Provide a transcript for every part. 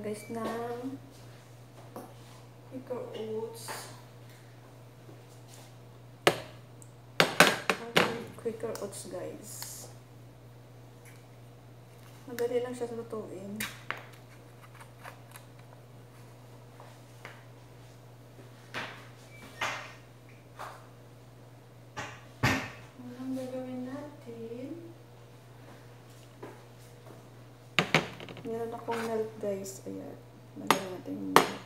guys ng Quaker Oats. Quaker Oats guys. Madali lang siya lutuin. Anong gagawin natin? Meron akong milk guys. Ayan. Lagyan natin yung milk.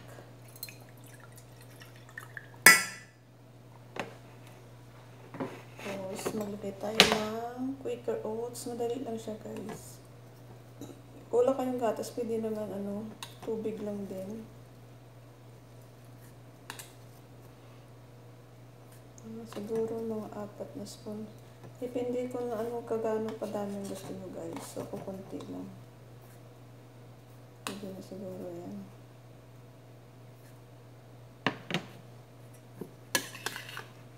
Tapos maglagay tayo ng Quaker Oats. Madali lang siya guys. Wala kayong gatas, pwede naman tubig lang din. Siguro mga 4 na spoon. Depende kung kagano kadami gusto nyo guys. So, kukunti lang. Pwede na siguro yan.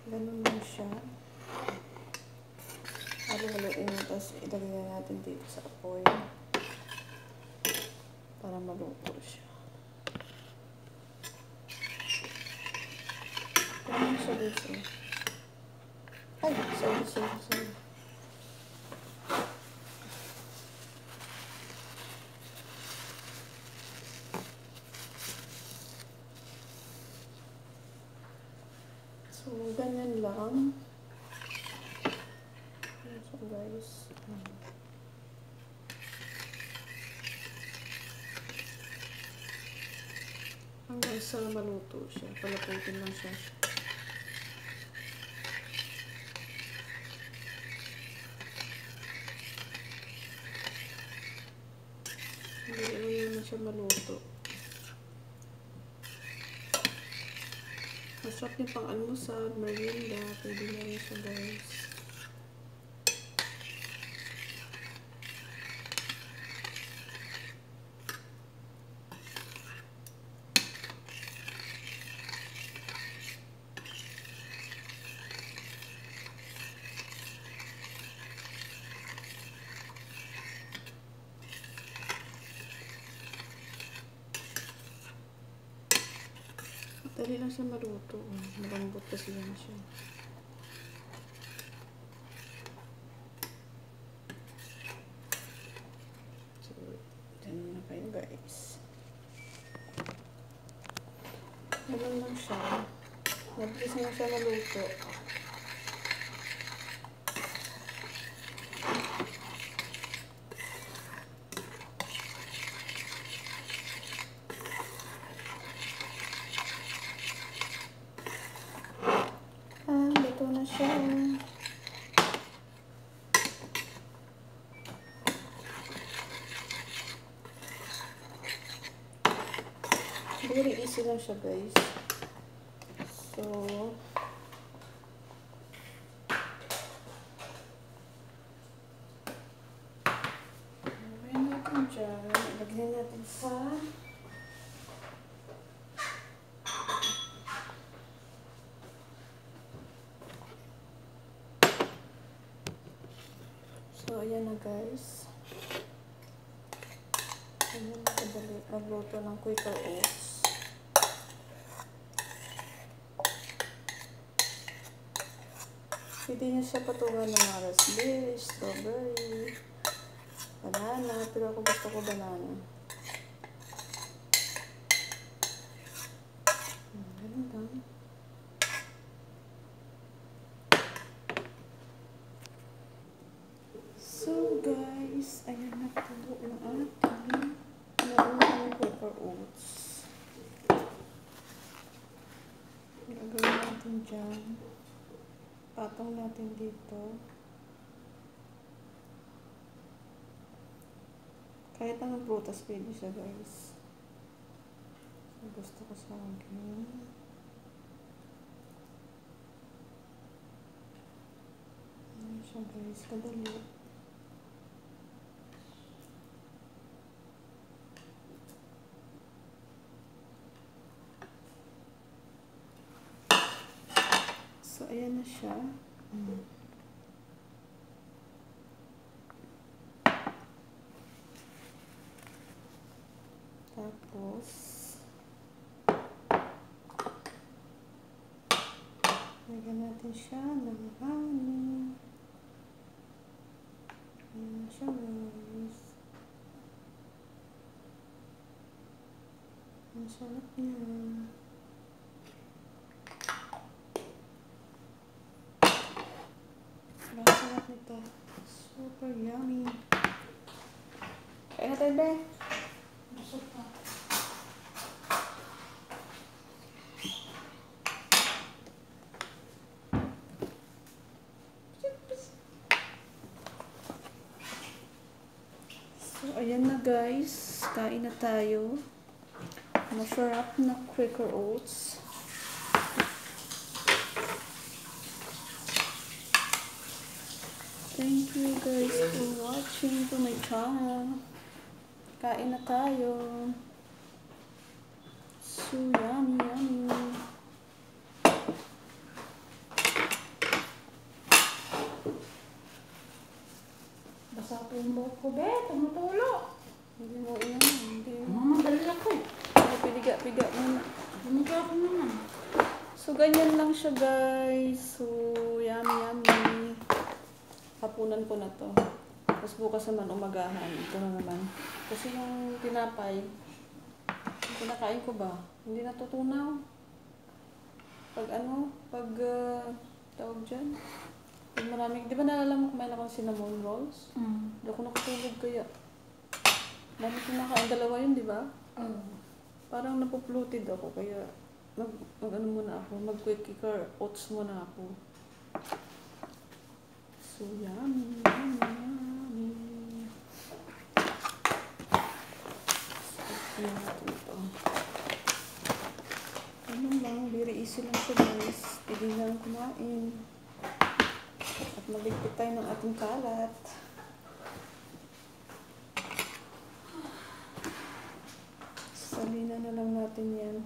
Ganun lang siya. Halo-haloin mo, tapos ilagay na natin dito sa apoy. Para maluto siya. Ganun siya dito. Ay, sorry. So, ganyan lang. So, guys. Hanggang sa maluto siya. Palaputin lang siya. Hindi naman siya maluto. Masarap yung pang-almusal, merienda. Pwede na rin siya guys. Dali lang siya maluto. Malambot kasi yan siya. So, dyan na kayo guys. Ganun lang siya. Mabilis na siya maluto. Luto na siya. Very easy lang siya guys. So, lagyan natin dyan. Lagyan natin sa so, ayan na guys. Ayan na kadali magluto ng Quaker Oats. Pwede nyo siya patungan ng mga raspberry, strawberry, banana. Pero ako gusto ko banana. Ganun lang. So guys, ayan na po yung ating meron Quaker Oats. Gagawin natin dyan. Patong natin dito. Kahit anong prutas pwede siya guys. So, gusto ko sa akin. Ayan siya guys, kadali. So, ayan na siya. Tapos, Lagyan natin siya ng honey. Ayan siya guys. Ang sarap niya. Ang sarap nito. Super yummy. Kaya natin, be. Busog pa. So, ayan na guys. Kain na tayo. Masarap na Quaker Oats. Thank you guys for watching to my channel. Kain na tayo. So yummy, yummy. Basa po yung buhok ko, be. Tumutulo. Hindi mo iyan. Hindi mo. Mamadali ako. Piga-piga muna. Tumutulo ako naman. So ganyan lang siya guys. So yummy, yummy. Hapunan ko na to. Tapos bukas naman umagahan. Ito na naman. Kasi yung tinapay, yung kinakain ko ba, hindi natutunaw. Pag tawag dyan. Pag maraming, di ba naalala mo kumain ako ng cinnamon rolls? Hindi ako nakatulog kaya. Dami kumakain, dalawa yun, di ba? Parang napupluted ako kaya mag muna ako, mag-Quaker Oats muna ako. So yummy, yummy, yummy. So, natin ito. Ano lang, very easy lang siya guys. Pwede lang kumain. At maligpit tayo ng ating kalat. Salina na lang natin yan.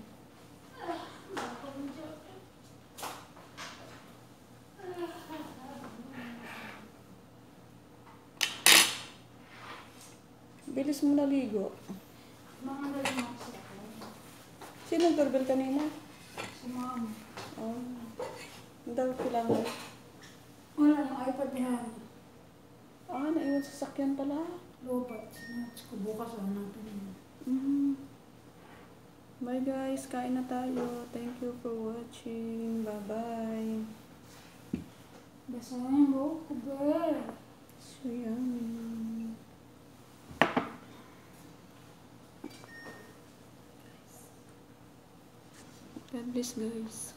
Bilis mo naligo. Mamadali ako sa ako. Sino nag-doorbell kanina? Si mama. Oh. Ang daw kailangan. Wala yung iPad ni Harry. Ah, naiwan sa sakyan pala. Lobat. Sinats ko bukas natin yun. Bye guys, kain na tayo. Thank you for watching. Bye-bye. Basa na yung buhok ko, be. So yummy. God bless guys.